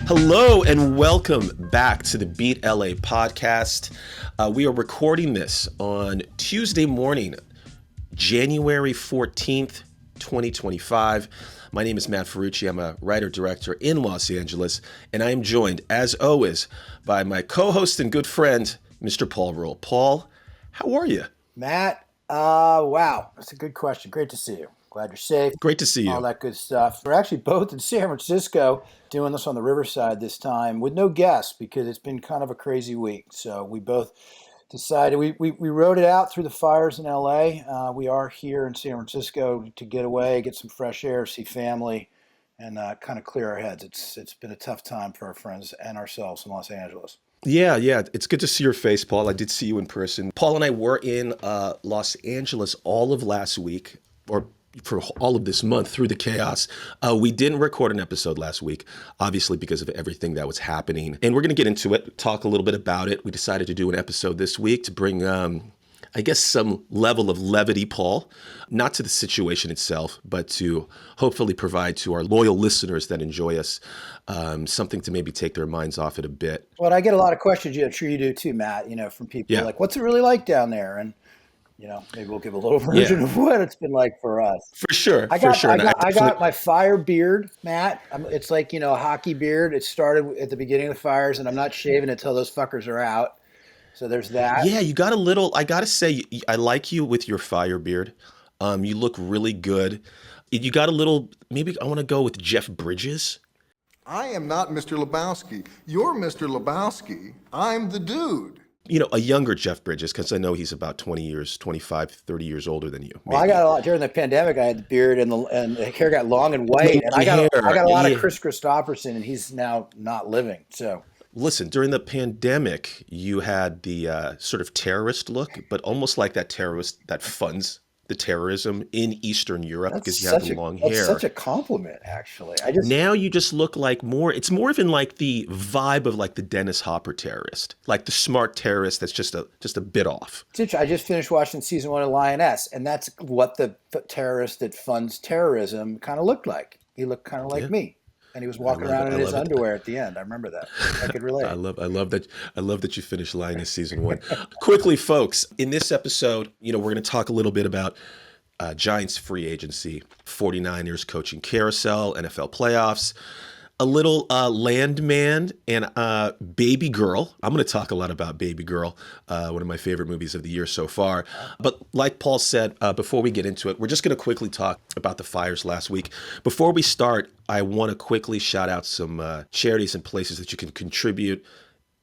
Hello and welcome back to the Beat LA podcast. We are recording this on Tuesday morning, January 14th, 2025. My name is Matt Ferrucci. I'm a writer-director in Los Angeles, and I am joined, as always, by my co-host and good friend, Mr. Paul Rule. Paul, how are you? Matt, wow, that's a good question. Great to see you. Glad you're safe. Great to see you. All that good stuff. We're actually both in San Francisco doing this on the Riverside this time with no guests because it's been kind of a crazy week. So we both decided we rode it out through the fires in LA. We are here in San Francisco to get away, get some fresh air, see family, and kind of clear our heads. It's been a tough time for our friends and ourselves in Los Angeles. Yeah. It's good to see your face, Paul. I did see you in person. Paul and I were in Los Angeles all of last week, or for all of this month through the chaos. We didn't record an episode last week, obviously because of everything that was happening. And we're going to get into it, talk a little bit about it. We decided to do an episode this week to bring, I guess, some level of levity, Paul, not to the situation itself, but to hopefully provide to our loyal listeners that enjoy us something to maybe take their minds off it a bit. Well, I get a lot of questions, I'm sure you do too, Matt, from people like, what's it really like down there? And maybe we'll give a little version of what it's been like for us. For sure. I got my fire beard, Matt. It's like, a hockey beard. It started at the beginning of the fires, and I'm not shaving until those fuckers are out. So there's that. Yeah, you got a little, I got to say, I like you with your fire beard. You look really good. You got a little, maybe I want to go with Jeff Bridges. I am not Mr. Lebowski. You're Mr. Lebowski. I'm the dude. A younger Jeff Bridges, because I know he's about 20 years, 25, 30 years older than you. Maybe. Well, I got a lot during the pandemic. I had the beard and the hair got long and white, and I got a lot of Chris Christopherson, and he's now not living. So listen, during the pandemic, you had the sort of terrorist look, but almost like that terrorist that funds the terrorism in Eastern Europe because you have the long hair. That's such a compliment, actually. Now you just look like it's more even like the vibe of like the Dennis Hopper terrorist, like the smart terrorist that's just a bit off. I just finished watching season 1 of Lioness, and that's what the terrorist that funds terrorism kind of looked like. He looked kind of like me. And he was walking around in his underwear at the end. I remember that. I could relate. I love that you finished Lioness season 1. Quickly, folks, in this episode, we're going to talk a little bit about Giants free agency, 49ers coaching carousel, NFL playoffs, a little Landman, and Babygirl. I'm going to talk a lot about Babygirl, one of my favorite movies of the year so far. But like Paul said, before we get into it, we're just going to quickly talk about the fires last week. Before we start, I want to quickly shout out some charities and places that you can contribute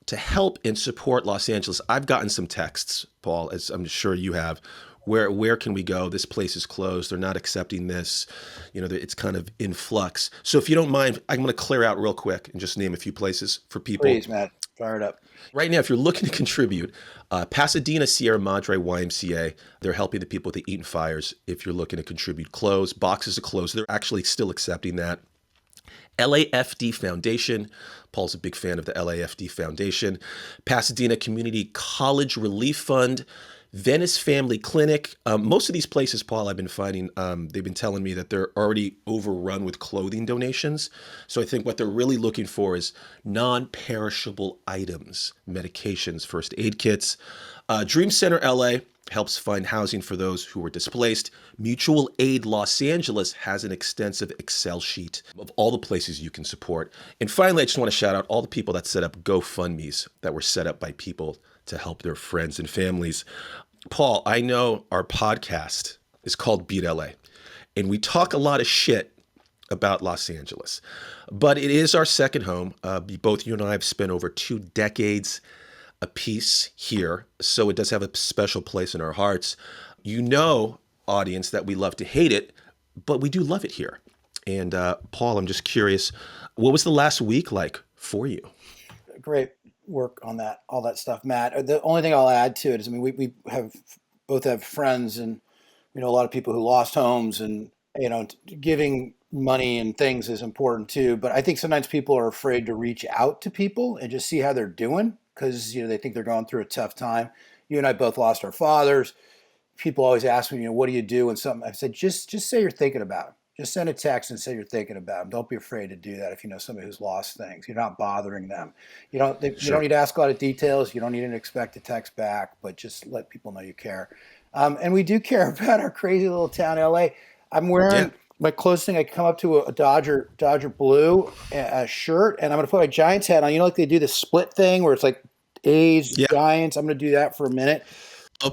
to help and support Los Angeles. I've gotten some texts, Paul, as I'm sure you have. Where can we go? This place is closed. They're not accepting this. It's kind of in flux. So if you don't mind, I'm going to clear out real quick and just name a few places for people. Please, Matt. Fire it up. Right now, if you're looking to contribute, Pasadena Sierra Madre YMCA, they're helping the people with the Eaton fires. If you're looking to contribute clothes, boxes of clothes, they're actually still accepting that. LAFD Foundation. Paul's a big fan of the LAFD Foundation. Pasadena Community College Relief Fund. Venice Family Clinic. Most of these places, Paul, I've been finding, they've been telling me that they're already overrun with clothing donations. So I think what they're really looking for is non-perishable items, medications, first aid kits. Dream Center LA helps find housing for those who were displaced. Mutual Aid Los Angeles has an extensive Excel sheet of all the places you can support. And finally, I just want to shout out all the people that set up GoFundMes that were set up by people to help their friends and families. Paul, I know our podcast is called Beat LA, and we talk a lot of shit about Los Angeles, but it is our second home. Both you and I have spent over 2 decades apiece here, so it does have a special place in our hearts. Audience, that we love to hate it, but we do love it here. And Paul, I'm just curious, what was the last week like for you? Great work on that, all that stuff, Matt. The only thing I'll add to it is, we both have friends, and we know a lot of people who lost homes, and giving money and things is important too. But I think sometimes people are afraid to reach out to people and just see how they're doing because they think they're going through a tough time. You and I both lost our fathers. People always ask me, what do you do? And something I said, just say you're thinking about them. just send a text and say you're thinking about them. Don't be afraid to do that if you know somebody who's lost things. You're not bothering them. You don't need to ask a lot of details. You don't need to expect a text back, but just let people know you care. And we do care about our crazy little town, LA. I'm wearing my closest thing. I come up to a Dodger blue shirt, and I'm going to put my Giants hat on. You know, like they do this split thing where it's like A's, Giants. I'm going to do that for a minute.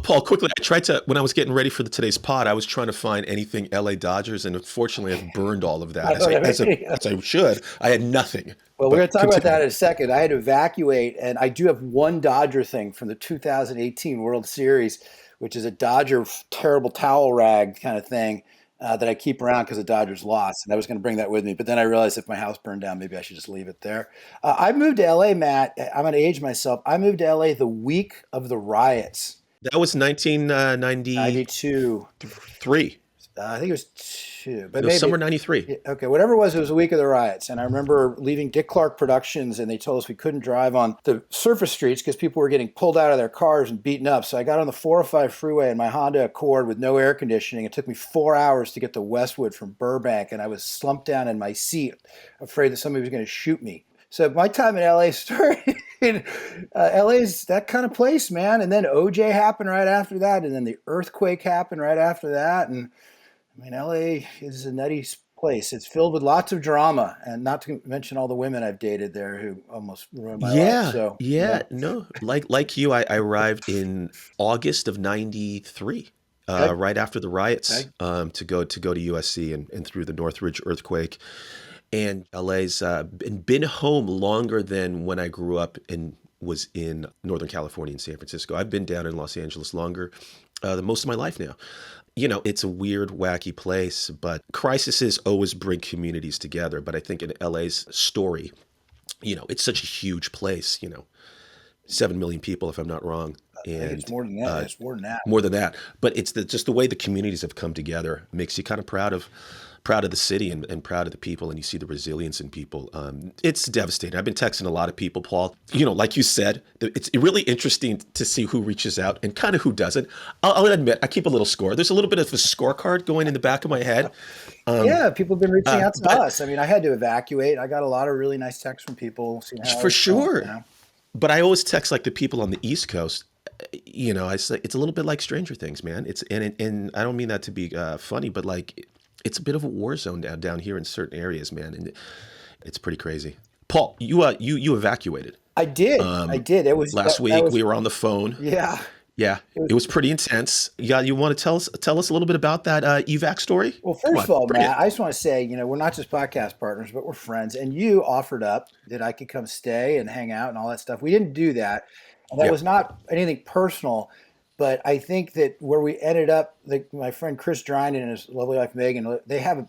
Paul, quickly, I tried to, when I was getting ready for today's pod, I was trying to find anything LA Dodgers, and unfortunately I've burned all of that, as I should. I had nothing. Well, we're going to talk about that in a second. I had to evacuate, and I do have one Dodger thing from the 2018 World Series, which is a Dodger terrible towel rag kind of thing that I keep around because the Dodgers lost, and I was going to bring that with me. But then I realized if my house burned down, maybe I should just leave it there. I moved to LA, Matt. I'm going to age myself. I moved to LA the week of the riots. That was 1992. 3. I think it was 2, but maybe summer 93. Okay, whatever it was a week of the riots, and I remember leaving Dick Clark Productions, and they told us we couldn't drive on the surface streets because people were getting pulled out of their cars and beaten up. So I got on the 405 freeway in my Honda Accord with no air conditioning. It took me 4 hours to get to Westwood from Burbank, and I was slumped down in my seat, afraid that somebody was going to shoot me. So my time in LA started. LA's that kind of place, man. And then OJ happened right after that, and then the earthquake happened right after that. And I mean, LA is a nutty place. It's filled with lots of drama, and not to mention all the women I've dated there who almost ruined my life. So, no, like you, I arrived in August of '93. Right after the riots, to go to USC and through the Northridge earthquake. And LA's been home longer than when I grew up and was in Northern California and San Francisco. I've been down in Los Angeles longer than most of my life now. You know, it's a weird, wacky place, but crises always bring communities together. But I think in LA's story, you know, it's such a huge place, 7 million people, if I'm not wrong. And it's more than that. It's more than that. More than that. But it's just the way the communities have come together makes you kind of proud of the city and proud of the people, and you see the resilience in people. It's devastating. I've been texting a lot of people, Paul. Like you said, it's really interesting to see who reaches out and kind of who doesn't. I'll admit, I keep a little score. There's a little bit of a scorecard going in the back of my head. People have been reaching out to us. I mean, I had to evacuate. I got a lot of really nice texts from people. For sure. But I always text like the people on the East Coast. I say it's a little bit like Stranger Things, man. And I don't mean that to be funny, but like it's a bit of a war zone down here in certain areas, man, and it's pretty crazy. Paul, you evacuated. I did. I did. It was last week. We were on the phone. Yeah. Yeah. It was pretty intense. Yeah. You want to tell us a little bit about that evac story? Well, first of all, Matt, I just want to say, we're not just podcast partners, but we're friends. And you offered up that I could come stay and hang out and all that stuff. We didn't do that. And that was not anything personal. But I think that where we ended up, my friend Chris Dryden and his lovely wife Megan, they have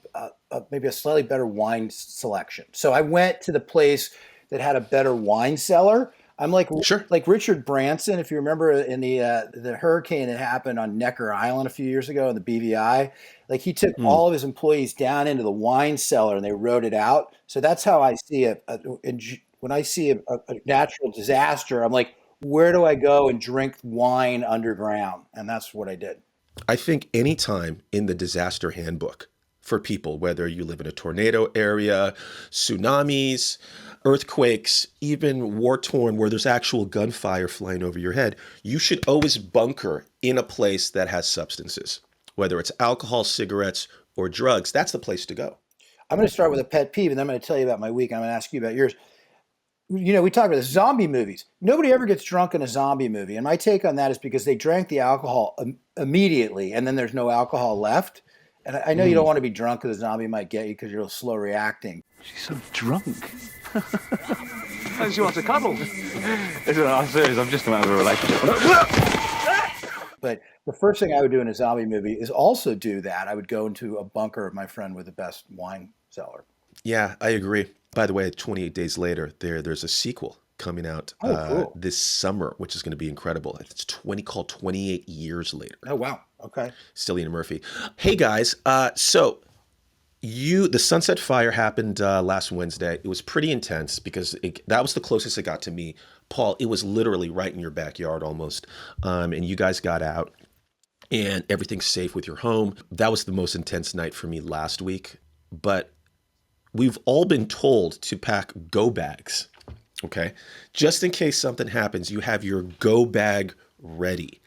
maybe a slightly better wine selection. So I went to the place that had a better wine cellar. I'm like Richard Branson, if you remember in the hurricane that happened on Necker Island a few years ago in the BVI. Like he took all of his employees down into the wine cellar and they rode it out. So that's how I see it. When I see a natural disaster, I'm like, where do I go and drink wine underground? And that's what I did. I think anytime in the disaster handbook for people, whether you live in a tornado area, tsunamis, earthquakes, even war-torn where there's actual gunfire flying over your head, you should always bunker in a place that has substances, whether it's alcohol, cigarettes, or drugs. That's the place to go. I'm going to start with a pet peeve, and then I'm going to tell you about my week. I'm going to ask you about yours. We talk about the zombie movies. Nobody ever gets drunk in a zombie movie. And my take on that is because they drank the alcohol immediately and then there's no alcohol left. And I know you don't want to be drunk because a zombie might get you because you're slow reacting. She's so drunk. She wants to cuddle. Listen, I'm serious. I'm just come out of a relationship. But the first thing I would do in a zombie movie is also do that. I would go into a bunker of my friend with the best wine cellar. Yeah, I agree. By the way, 28 days later, there's a sequel coming out cool. this summer, which is going to be incredible. It's called 28 Years Later. Oh, wow. Okay. Cillian Murphy. Hey, guys. So the Sunset Fire happened last Wednesday. It was pretty intense because that was the closest it got to me. Paul, it was literally right in your backyard almost. And you guys got out and everything's safe with your home. That was the most intense night for me last week. but we've all been told to pack go bags, okay? Just in case something happens, you have your go bag ready.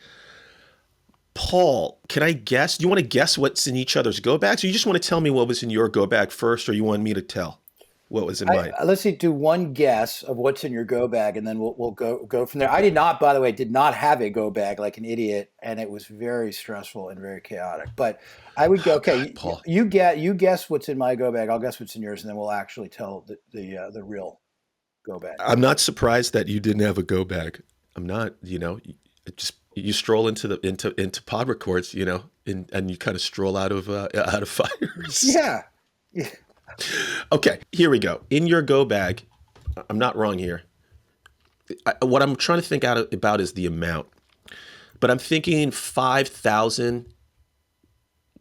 Paul, can I guess? Do you want to guess what's in each other's go bags? Or you just want to tell me what was in your go bag first, or you want me to tell what was in mine? Let's see, do one guess of what's in your go bag, and then we'll go from there. I did not, by the way, have a go bag like an idiot, and it was very stressful and very chaotic. But I would go, okay, God, Paul. you guess what's in my go bag. I'll guess what's in yours, and then we'll actually tell the real go bag. I'm not surprised that you didn't have a go bag. I'm not, you stroll into pod records, and you kind of stroll out of fires. Yeah. Okay, here we go. In your go bag, I'm not wrong here. What I'm trying to think about is the amount, but I'm thinking 5,000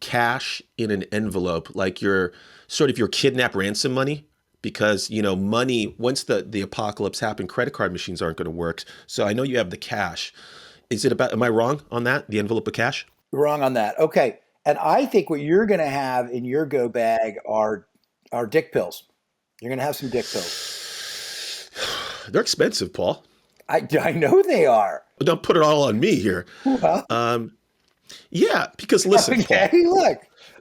cash in an envelope, like your kidnap ransom money, because money, once the apocalypse happened, credit card machines aren't going to work. So I know you have the cash. Am I wrong on that? The envelope of cash? Wrong on that. Okay. And I think what you're going to have in your go bag are dick pills. You're going to have some dick pills. They're expensive, Paul. I know they are. Don't put it all on me here. Well, yeah, because listen, okay, Paul, look.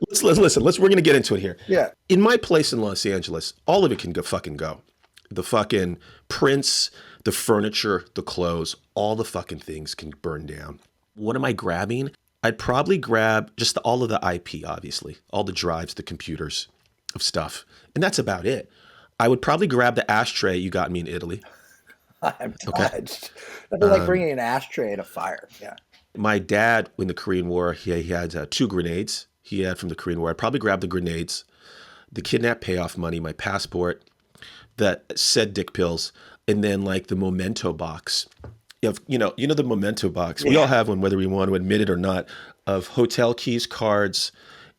Listen. We're going to get into it here. Yeah. In my place in Los Angeles, all of it can fucking go. The fucking prints, the furniture, the clothes, all the fucking things can burn down. What am I grabbing? I'd probably grab just all of the IP, obviously, all the drives, the computers of stuff. And that's about it. I would probably grab the ashtray you got me in Italy. I'm touched. Nothing like bringing an ashtray at a fire. Yeah. My dad, in the Korean War, he had 2 grenades he had from the Korean War. I'd probably grab the grenades, the kidnap payoff money, my passport, that said dick pills, and then like the memento box. You know the memento box. Yeah. We all have one, whether we want to admit it or not, of hotel keys, cards,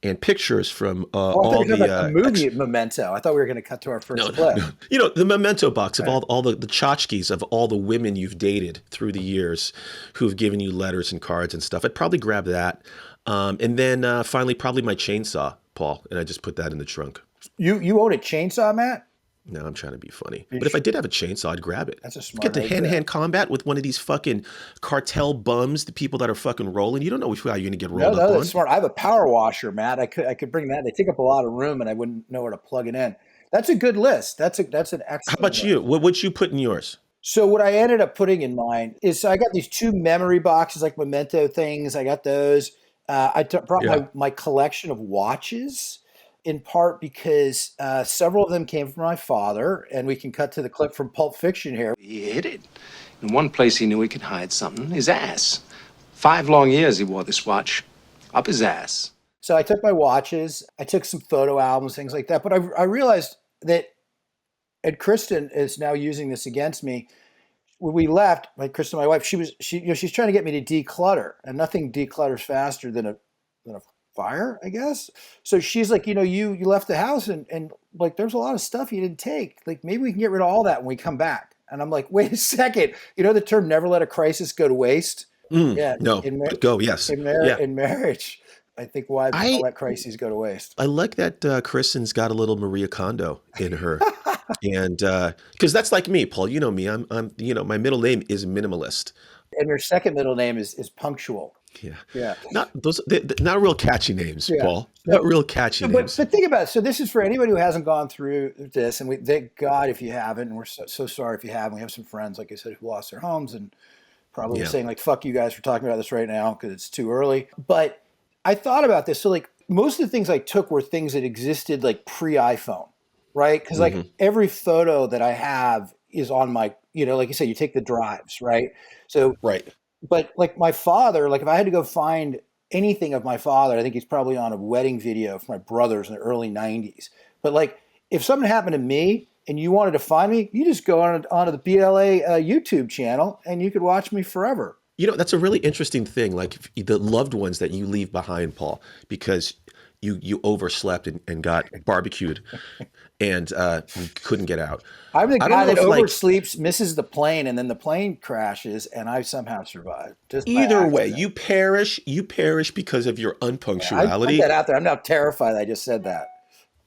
and pictures from all the movie Memento. I thought we were going to cut to our first clip. No. The memento box of all the tchotchkes of all the women you've dated through the years who've given you letters and cards and stuff. I'd probably grab that. And then finally, probably my chainsaw, Paul. And I just put that in the trunk. You own a chainsaw, Matt? No, I'm trying to be funny. But if I did have a chainsaw, I'd grab it. That's a smart Get the hand-to-hand combat with one of these fucking cartel bums, the people that are fucking rolling. You don't know how you're going to get rolled up on. That's smart. I have a power washer, Matt. I could bring that. They take up a lot of room, and I wouldn't know where to plug it in. That's a good list. That's an excellent How about list. you? What would you put in yours? So what I ended up putting in mine is I got these 2 memory boxes, like memento things. I got those. I brought my collection of watches, in part because several of them came from my father, and we can cut to the clip from Pulp Fiction here. He hid it. In one place he knew he could hide something, his ass. 5 long years he wore this watch, up his ass. So I took my watches, I took some photo albums, things like that, but I realized that, and Kristen is now using this against me, when we left, Kristen, my wife, she's trying to get me to declutter, and nothing declutters faster than a fire, I guess. So she's like, you left the house and like there's a lot of stuff you didn't take. Like maybe we can get rid of all that when we come back. And I'm like, wait a second. The term "never let a crisis go to waste." Yeah. No. Yes. In marriage, I think wives don't let crises go to waste. I like that Kristen's got a little Maria Kondo in her, and because that's like me, Paul. You know me. I'm my middle name is minimalist. And your second middle name is punctual. Yeah. Not real catchy names, Paul. Not real catchy names. But think about it. So this is for anybody who hasn't gone through this, and we thank God if you haven't, and we're so sorry if you haven't. We have some friends, like I said, who lost their homes and probably saying like, fuck you guys for talking about this right now because it's too early. But I thought about this. So like most of the things I took were things that existed like pre-iPhone, right? Because like every photo that I have is on my, like you said, you take the drives, right? So right. But like my father, like if I had to go find anything of my father, I think he's probably on a wedding video for my brothers in the early 90s. But like if something happened to me and you wanted to find me, you just go onto the BLA YouTube channel and you could watch me forever. That's a really interesting thing. Like the loved ones that you leave behind, Paul, because you overslept and got barbecued and you couldn't get out. I'm the guy that oversleeps, misses the plane, and then the plane crashes, and I somehow survive. Either way, you perish because of your unpunctuality. I put that out there. I'm not terrified. I just said that.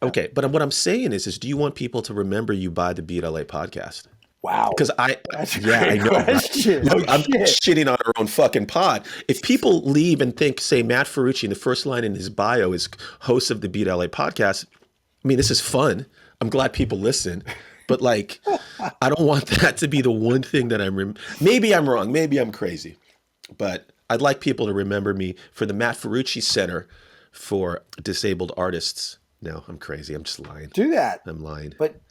Okay, but what I'm saying is do you want people to remember you by the Beat LA podcast? Wow. Because That's a yeah, I great know, right? question. No, Oh, I'm shit. shitting on our own fucking pod. If people leave and think, say, Matt Ferrucci, in the first line in his bio is host of the Beat LA podcast, I mean, this is fun. I'm glad people listen, but like, I don't want that to be the one thing that maybe I'm wrong. Maybe I'm crazy, but I'd like people to remember me for the Matt Ferrucci Center for Disabled Artists. No, I'm crazy. I'm just lying. Do that. I'm lying. But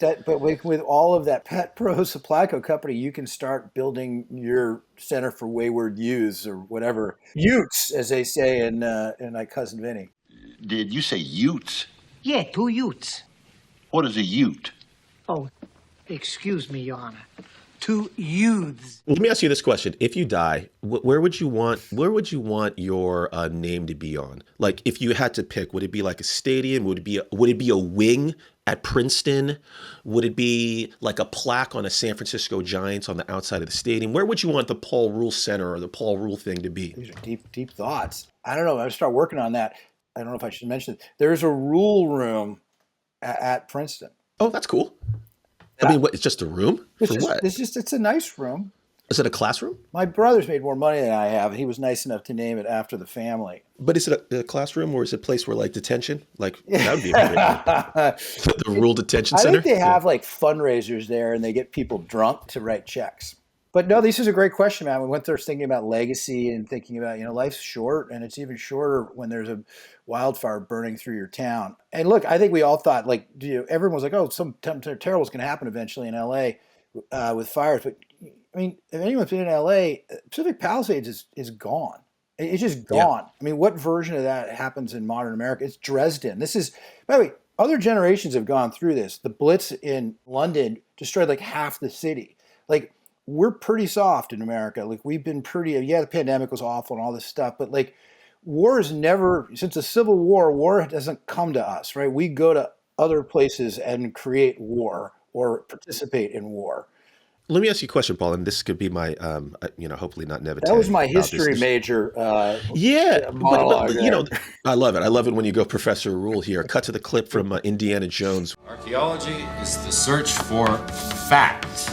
with all of that Pet Pro Supply Co. company, you can start building your Center for Wayward Youths or whatever. Utes, as they say in My Cousin Vinny. Did you say utes? Yeah, 2 utes. What is a ute? Oh, excuse me, Your Honor. 2 youths. Let me ask you this question: if you die, where would you want your name to be on? Like, if you had to pick, would it be like a stadium? Would it be a wing at Princeton? Would it be like a plaque on a San Francisco Giants on the outside of the stadium? Where would you want the Paul Rule Center or the Paul Rule thing to be? These are deep thoughts. I don't know. I start working on that. I don't know if I should mention it. There's a rule room at Princeton. Oh, that's cool. I mean, what? It's just a room for what? It's a nice room. Is it a classroom? My brother's made more money than I have. He was nice enough to name it after the family. But is it a classroom or is it a place where like detention? Like that would be the Rule Detention Center. I think they have like fundraisers there and they get people drunk to write checks. But no, this is a great question, man. We went there thinking about legacy and thinking about, life's short, and it's even shorter when there's a wildfire burning through your town. And look, I think we all thought, like, everyone was like, oh, something terrible is going to happen eventually in LA with fires. But I mean, if anyone's been in LA, Pacific Palisades is gone. It's just gone. Yeah. I mean, what version of that happens in modern America? It's Dresden. This is, by the way, other generations have gone through this. The Blitz in London destroyed like half the city. Like, we're pretty soft in America. Like, we've been pretty, the pandemic was awful and all this stuff, but like, war is never, since the Civil War doesn't come to us, right? We go to other places and create war or participate in war. Let me ask you a question, Paul, and this could be my, hopefully not naivete. That was my history major. But, I love it. I love it when you go Professor Rule here. Cut to the clip from Indiana Jones. Archaeology is the search for fact,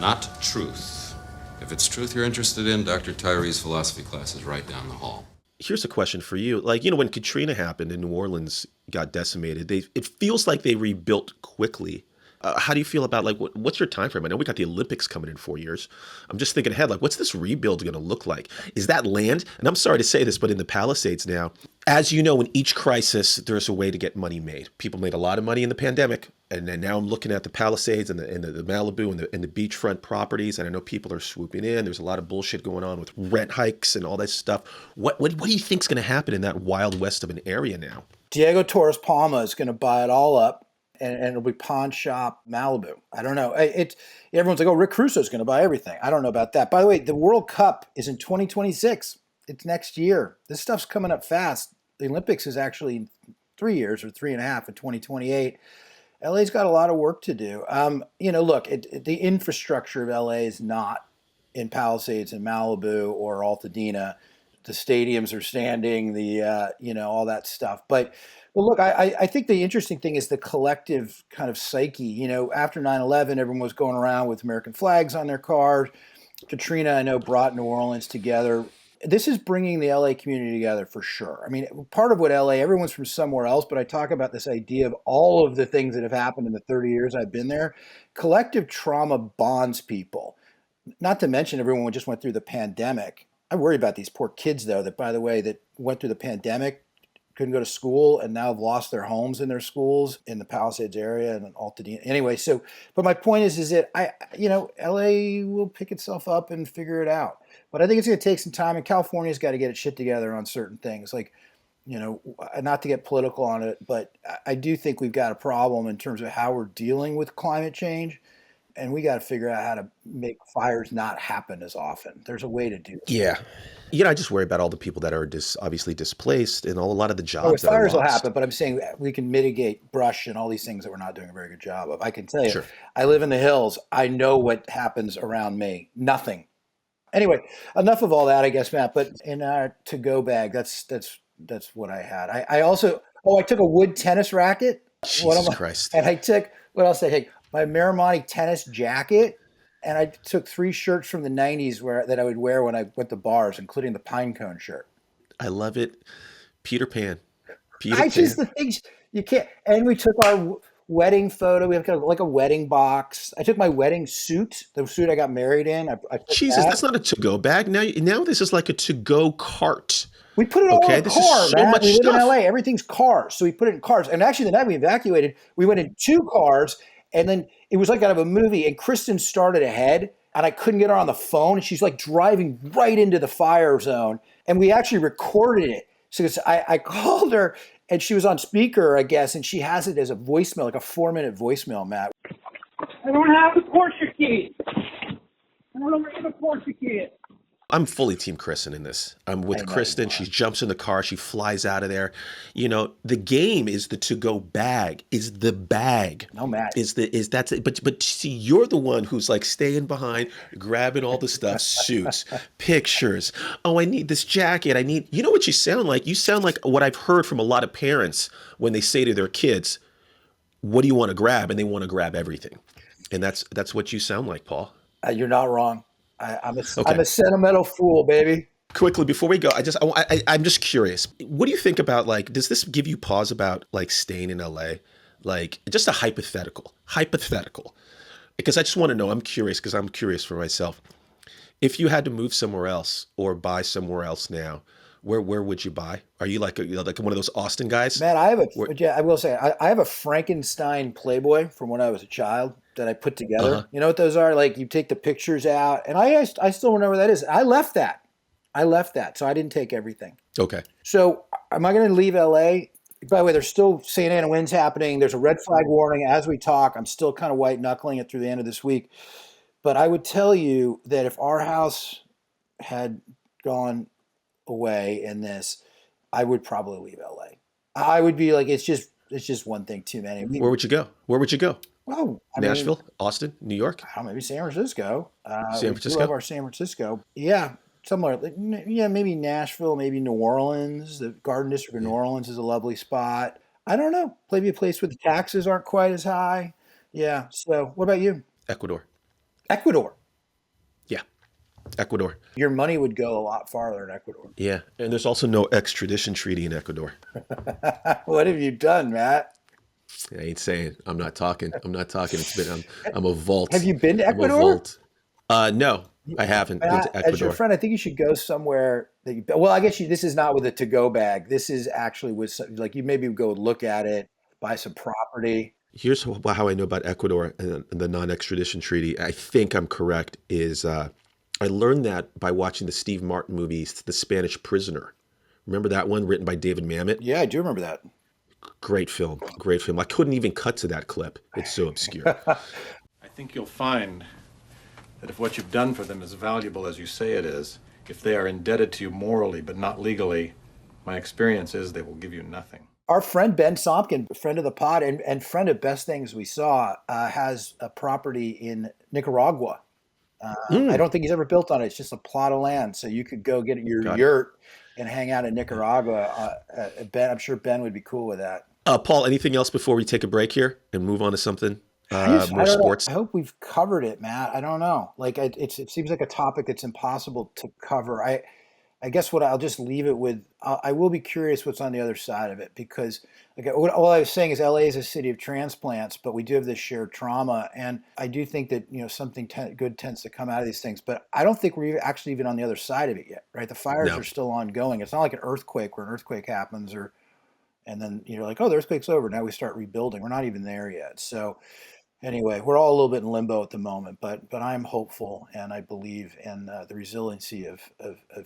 not truth. If it's truth you're interested in, Dr. Tyree's philosophy class is right down the hall. Here's a question for you. Like, when Katrina happened and New Orleans got decimated, it feels like they rebuilt quickly. How do you feel about, like, what's your time frame? I know we got the Olympics coming in 4 years. I'm just thinking ahead, like, what's this rebuild going to look like? Is that land? And I'm sorry to say this, but in the Palisades now, as you know, in each crisis, there's a way to get money made. People made a lot of money in the pandemic. And then now I'm looking at the Palisades and the Malibu and the beachfront properties. And I know people are swooping in. There's a lot of bullshit going on with rent hikes and all that stuff. What do you think's going to happen in that wild west of an area now? Diego Torres Palma is going to buy it all up. And it'll be Pawn Shop Malibu. I don't know. Everyone's like, oh, Rick Crusoe's going to buy everything. I don't know about that. By the way, the World Cup is in 2026. It's next year. This stuff's coming up fast. The Olympics is actually 3 years or 3.5 in 2028. LA's got a lot of work to do. Look, the infrastructure of LA is not in Palisades and Malibu or Altadena. The stadiums are standing, all that stuff. But look, I think the interesting thing is the collective kind of psyche. After 9/11, everyone was going around with American flags on their cars. Katrina, I know, brought New Orleans together. This is bringing the LA community together for sure. I mean, part of what everyone's from somewhere else, but I talk about this idea of all of the things that have happened in the 30 years I've been there. Collective trauma bonds people. Not to mention everyone just went through the pandemic. I worry about these poor kids, though, that, by the way, that went through the pandemic, couldn't go to school, and now have lost their homes in their schools in the Palisades area and in Altadena. Anyway, but my point is that LA will pick itself up and figure it out. But I think it's going to take some time, and California's got to get its shit together on certain things. Like, not to get political on it, but I do think we've got a problem in terms of how we're dealing with climate change. And we got to figure out how to make fires not happen as often. There's a way to do it. Yeah. I just worry about all the people that are obviously displaced and a lot of the jobs that fires are lost. Will happen, but I'm saying we can mitigate brush and all these things that we're not doing a very good job of. I can tell you, Sure. I live in the hills. I know what happens around me. Nothing. Anyway, enough of all that, I guess, Matt. But in our to-go bag, that's what I had. I also Oh, I took a wood tennis racket. Jesus Christ. And I took, what else did I take? My Miramani tennis jacket. And I took 3 shirts from the 90s that I would wear when I went to bars, including the pine cone shirt. I love it. Peter Pan. Just the things you can't. And we took our wedding photo. We have kind of like a wedding box. I took my wedding suit, the suit I got married in. I took Jesus, that. that's not a to-go bag. Now this is like a to-go cart. We put it all in a This car, is so man. much We live stuff. in LA. Everything's cars. So we put it in cars. And actually, the night we evacuated, we went in 2 cars. And then it was like out of a movie. And Kristen started ahead. And I couldn't get her on the phone. And she's like driving right into the fire zone. And we actually recorded it. So I called her. And she was on speaker, I guess. And she has it as a voicemail, like a 4-minute voicemail, Matt. I don't have the Porsche key. I don't know where the Porsche key is. I'm fully Team Kristen in this. I'm with Kristen. She jumps in the car. She flies out of there. You know, the game is the to-go bag. Is the bag. No, Matt. That's it. But see, you're the one who's like staying behind, grabbing all the stuff, suits, pictures. Oh, I need this jacket. You know what you sound like? You sound like what I've heard from a lot of parents when they say to their kids, what do you want to grab? And they want to grab everything. And that's what you sound like, Paul. You're not wrong. I'm a sentimental fool, baby. Quickly before we go, I'm just curious. What do you think about, like, does this give you pause about like staying in LA? Like, just a hypothetical, because I just want to know. I'm curious because I'm curious for myself. If you had to move somewhere else or buy somewhere else now, where would you buy? Are you like like one of those Austin guys? Man, I will say I have a Frankenstein Playboy from when I was a child that I put together. Uh-huh. You know what those are? Like, you take the pictures out, and I still remember what that is. I left that, so I didn't take everything. Okay. So am I going to leave LA? By the way, there's still Santa Ana winds happening. There's a red flag warning as we talk. I'm still kind of white knuckling it through the end of this week. But I would tell you that if our house had gone away in this, I would probably leave LA. I would be like, it's just one thing too many. Where would you go? Well, Nashville, Austin, New York? I don't know, maybe San Francisco. San Francisco? We love our San Francisco. Yeah, somewhere. Yeah, maybe Nashville, maybe New Orleans. The Garden District of New Orleans is a lovely spot. I don't know. Maybe a place where the taxes aren't quite as high. Yeah. So what about you? Ecuador. Yeah, Ecuador. Your money would go a lot farther in Ecuador. Yeah, and there's also no extradition treaty in Ecuador. What have you done, Matt? I ain't saying. I'm not talking. It's been. I'm a vault. Have you been to Ecuador? I'm a vault. No, I haven't been to Ecuador. As your friend, I think you should go somewhere that you. Well, I guess this is not with a to-go bag. This is actually with like you maybe go look at it, buy some property. Here's how I know about Ecuador and the non-extradition treaty. I think I'm correct. Is I learned that by watching the Steve Martin movie, The Spanish Prisoner. Remember that one, written by David Mamet? Yeah, I do remember that. Great film. I couldn't even cut to that clip. It's so obscure. I think you'll find that if what you've done for them is valuable as you say it is, if they are indebted to you morally but not legally, my experience is they will give you nothing. Our friend Ben Sompkin, friend of the pod and friend of Best Things We Saw, has a property in Nicaragua. I don't think he's ever built on it. It's just a plot of land. So you could go get your yurt and hang out in Nicaragua. Ben, I'm sure Ben would be cool with that. Paul, anything else before we take a break here and move on to something more sports? I hope we've covered it, Matt. I don't know. Like it seems like a topic that's impossible to cover. I guess what I'll just leave it with. I will be curious what's on the other side of it because, all I was saying is LA is a city of transplants, but we do have this shared trauma, and I do think that something good tends to come out of these things. But I don't think we're actually even on the other side of it yet, right? The fires are still ongoing. It's not like an earthquake where an earthquake happens, and then you're like, oh, the earthquake's over. Now we start rebuilding. We're not even there yet. So anyway, we're all a little bit in limbo at the moment, but I'm hopeful, and I believe in the resiliency of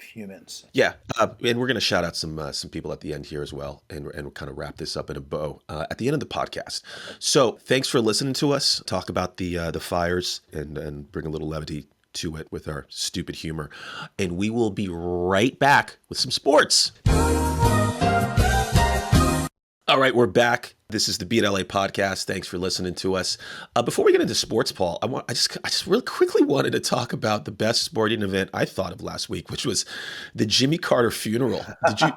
humans. Yeah, and we're going to shout out some people at the end here as well, and kind of wrap this up in a bow at the end of the podcast. So thanks for listening to us talk about the fires and bring a little levity to it with our stupid humor, and we will be right back with some sports. All right, we're back. This is the Beat LA podcast. Thanks for listening to us. Before we get into sports, Paul, I just really quickly wanted to talk about the best sporting event I thought of last week, which was the Jimmy Carter funeral.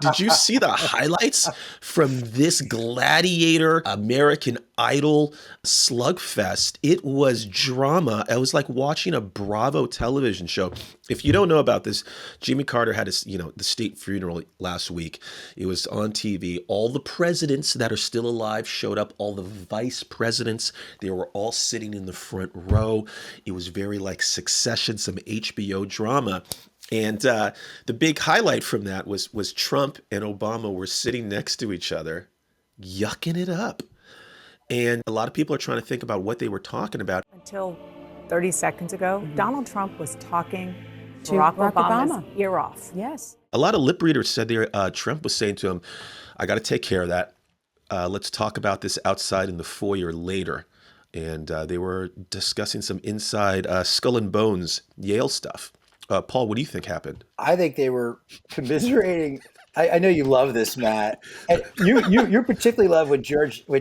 Did you see the highlights from this Gladiator American Idol slugfest? It was drama. It was like watching a Bravo television show. If you don't know about this, Jimmy Carter had the state funeral last week. It was on TV. All the presidents that are still alive showed up. All the vice presidents, they were all sitting in the front row. It was very like Succession, some HBO drama. And the big highlight from that was Trump and Obama were sitting next to each other, yucking it up. And a lot of people are trying to think about what they were talking about. Until 30 seconds ago, Donald Trump was talking to Barack Obama's ear off. Yes. A lot of lip readers said Trump was saying to him, I got to take care of that. Let's talk about this outside in the foyer later. And they were discussing some inside skull and bones Yale stuff. Paul, what do you think happened? I think they were commiserating. I know you love this, Matt. And you particularly love when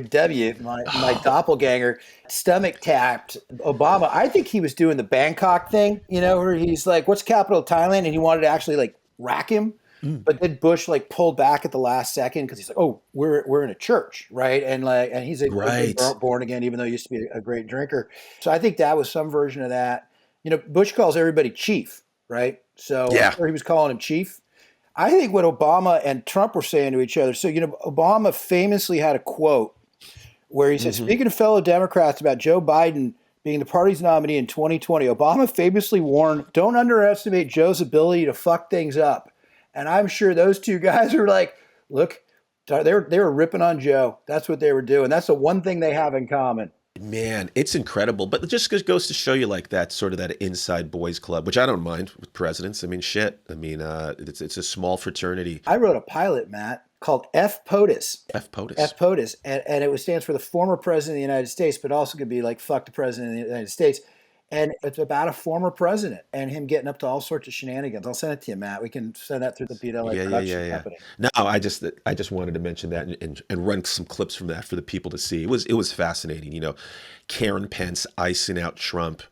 W, my doppelganger, stomach tapped Obama. I think he was doing the Bangkok thing, where he's like, "What's capital of Thailand?" And he wanted to actually like rack him. But then Bush like pulled back at the last second because he's like, "Oh, we're in a church, right?" And he's born again, even though he used to be a great drinker. So I think that was some version of that. Bush calls everybody chief, right? So yeah. I'm sure he was calling him chief. I think what Obama and Trump were saying to each other. So, Obama famously had a quote where he said, speaking of fellow Democrats about Joe Biden being the party's nominee in 2020, Obama famously warned, don't underestimate Joe's ability to fuck things up. And I'm sure those two guys were like, look, they were ripping on Joe. That's what they were doing. That's the one thing they have in common. Man, it's incredible. But it just goes to show you like that sort of that inside boys club, which I don't mind with presidents. I mean, shit. I mean, it's a small fraternity. I wrote a pilot, Matt, called F POTUS. F POTUS. F POTUS. And it stands for the former president of the United States, but also could be like fuck the president of the United States. And it's about a former president and him getting up to all sorts of shenanigans. I'll send it to you, Matt. We can send that through the BLA production company. No, I just wanted to mention that and run some clips from that for the people to see. It was fascinating. Karen Pence icing out Trump,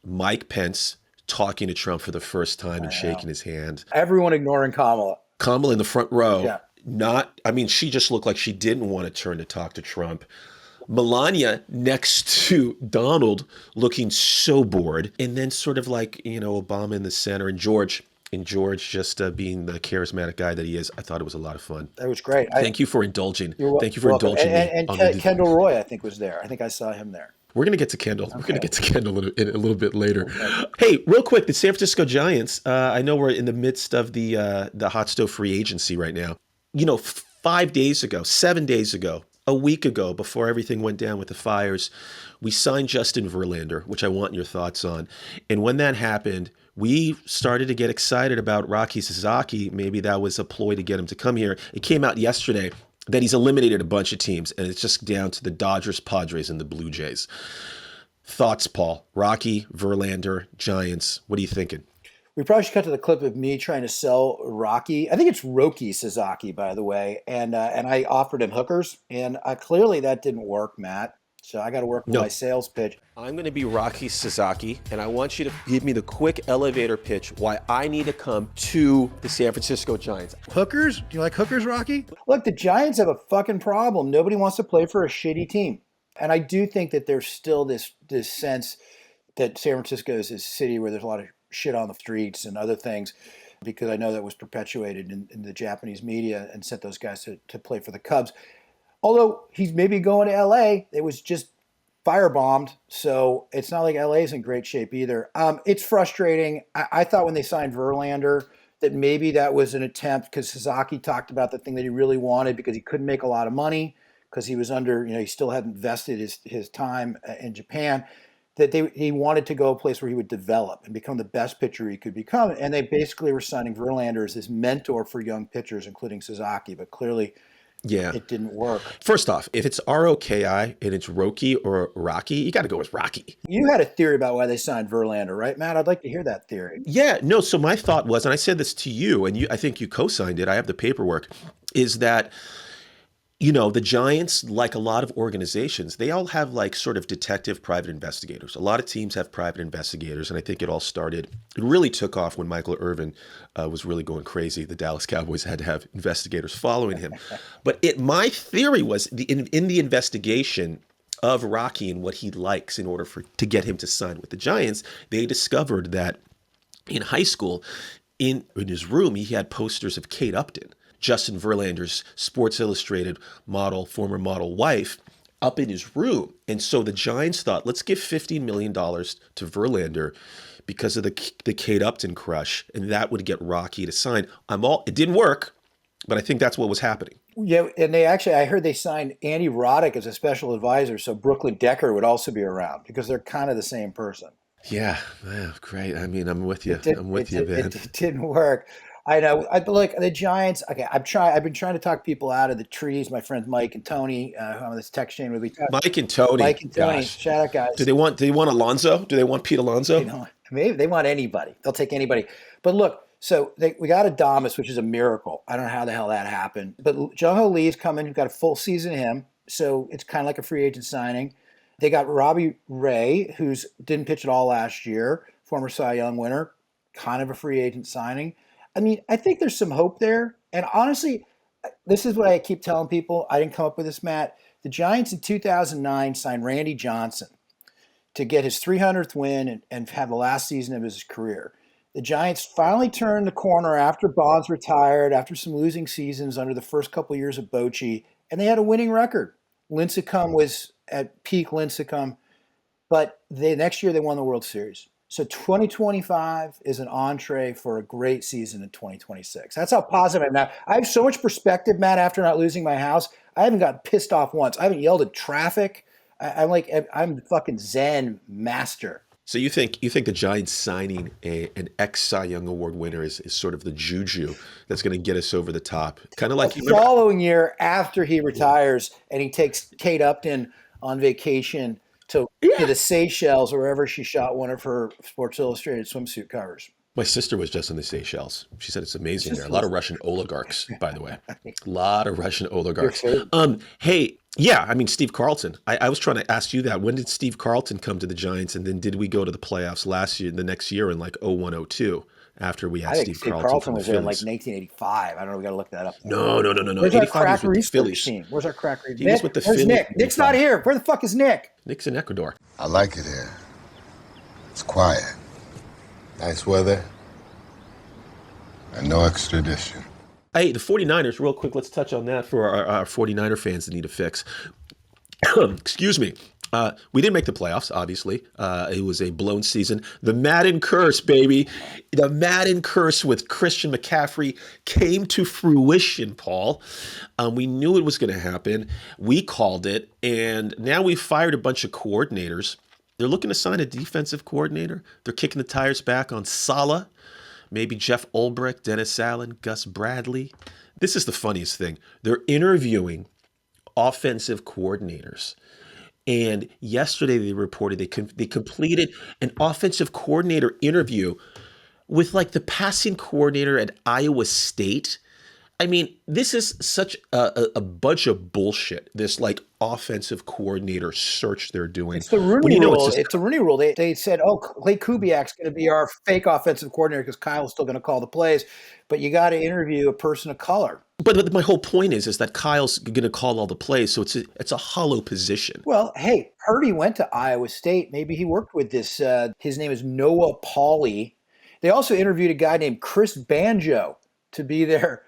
Mike Pence talking to Trump for the first time and shaking his hand. Everyone ignoring Kamala. Kamala in the front row. Yeah. She just looked like she didn't want to turn to talk to Trump. Melania next to Donald looking so bored. And then sort of like, Obama in the center and George just being the charismatic guy that he is. I thought it was a lot of fun. That was great. Thank you for indulging. Thank you for welcome. indulging and me. And Kendall Roy, I think, was there. I think I saw him there. We're going to get to Kendall. Okay. We're going to get to Kendall in a little bit later. Okay. Hey, real quick, the San Francisco Giants, I know we're in the midst of the hot stove free agency right now. 7 days ago, a week ago, before everything went down with the fires, we signed Justin Verlander, which I want your thoughts on. And when that happened, we started to get excited about Roki Sasaki. Maybe that was a ploy to get him to come here. It came out yesterday that he's eliminated a bunch of teams, and it's just down to the Dodgers, Padres, and the Blue Jays. Thoughts, Paul? Roki, Verlander, Giants. What are you thinking? We probably should cut to the clip of me trying to sell Roki. I think it's Roki Sasaki, by the way. And I offered him hookers, and clearly that didn't work, Matt. So I got to work with my sales pitch. I'm going to be Roki Sasaki, and I want you to give me the quick elevator pitch why I need to come to the San Francisco Giants. Hookers? Do you like hookers, Roki? Look, the Giants have a fucking problem. Nobody wants to play for a shitty team. And I do think that there's still this sense that San Francisco is a city where there's a lot of shit on the streets and other things, because I know that was perpetuated in the Japanese media and sent those guys to play for the Cubs. Although he's maybe going to L.A., it was just firebombed, so it's not like L.A. is in great shape either. It's frustrating. I thought when they signed Verlander that maybe that was an attempt, because Sasaki talked about the thing that he really wanted because he couldn't make a lot of money because he was under, he still hadn't vested his time in Japan, that he wanted to go a place where he would develop and become the best pitcher he could become. And they basically were signing Verlander as this mentor for young pitchers, including Sasaki, but clearly it didn't work. First off, if it's R-O-K-I and it's Roki or Rocky, you got to go with Rocky. You had a theory about why they signed Verlander, right, Matt? I'd like to hear that theory. Yeah, no, so my thought was, and I said this to you, and I think you co-signed it, I have the paperwork, is that The Giants, like a lot of organizations, they all have like sort of detective private investigators. A lot of teams have private investigators, and I think it really took off when Michael Irvin was really going crazy. The Dallas Cowboys had to have investigators following him. But my theory was in the investigation of Rocky and what he likes in order to get him to sign with the Giants, they discovered that in high school, in his room, he had posters of Kate Upton, Justin Verlander's Sports Illustrated former model wife, up in his room. And so the Giants thought, let's give $15 million to Verlander because of the Kate Upton crush, and that would get Rocky to sign. It didn't work, but I think that's what was happening. Yeah, and I heard they signed Andy Roddick as a special advisor, so Brooklyn Decker would also be around because they're kind of the same person. Yeah, great. I mean, I'm with you. I'm with you, man. It didn't work. I know. Look, the Giants. Okay, I've been trying to talk people out of the trees. My friends Mike and Tony, who I'm on this text chain with. Mike and Tony. Gosh. Shout out, guys. Do they want Alonso? Do they want Pete Alonso? Maybe they want anybody. They'll take anybody. But look, so we got Adames, which is a miracle. I don't know how the hell that happened. But Jung-Ho Lee's coming. We've got a full season of him, so it's kind of like a free agent signing. They got Robbie Ray, who's didn't pitch at all last year, former Cy Young winner, kind of a free agent signing. I mean, I think there's some hope there. And honestly, this is what I keep telling people. I didn't come up with this, Matt. The Giants in 2009 signed Randy Johnson to get his 300th win and have the last season of his career. The Giants finally turned the corner after Bonds retired, after some losing seasons under the first couple of years of Bochy, and they had a winning record. Lincecum was at peak Lincecum, but next year they won the World Series. So 2025 is an entree for a great season in 2026. That's how positive I am now. I have so much perspective, Matt, after not losing my house. I haven't gotten pissed off once. I haven't yelled at traffic. I'm fucking Zen master. So you think the Giants signing an ex-Cy Young Award winner is sort of the juju that's going to get us over the top? Kind of like the following year after he retires and he takes Kate Upton on vacation to the Seychelles or wherever she shot one of her Sports Illustrated swimsuit covers. My sister was just in the Seychelles. She said it's amazing there. A lot of Russian oligarchs, by the way. A lot of Russian oligarchs. Hey, yeah, I mean, Steve Carlton. I was trying to ask you that. When did Steve Carlton come to the Giants? And then did we go to the playoffs the next year in like 01-02 after we had Steve Carlton? Carlton was there in like 1985. I don't know. We got to look that up. No. Where's our crack research team? Where's our crack research? He was with the Phillies. Nick? Nick's not here. Where the fuck is Nick? Nick's in Ecuador. I like it here. It's quiet. Nice weather. And no extradition. Hey, the 49ers, real quick, let's touch on that for our 49er fans that need a fix. Excuse me. We didn't make the playoffs, obviously. It was a blown season. The Madden curse, baby. The Madden curse with Christian McCaffrey came to fruition, Paul. We knew it was going to happen. We called it. And now we've fired a bunch of coordinators. They're looking to sign a defensive coordinator. They're kicking the tires back on Salleh. Maybe Jeff Ulbrich, Dennis Allen, Gus Bradley. This is the funniest thing. They're interviewing offensive coordinators. And yesterday they reported they completed an offensive coordinator interview with like the passing coordinator at Iowa State. I mean, this is such a bunch of bullshit, this like offensive coordinator search they're doing. It's the Rooney rule. It's the Rooney rule. They said, Clay Kubiak's going to be our fake offensive coordinator because Kyle's still going to call the plays, but you got to interview a person of color. But my whole point is that Kyle's going to call all the plays, so it's a hollow position. Well, hey, Purdy went to Iowa State. Maybe he worked with this. His name is Noah Pauley. They also interviewed a guy named Chris Banjo to be their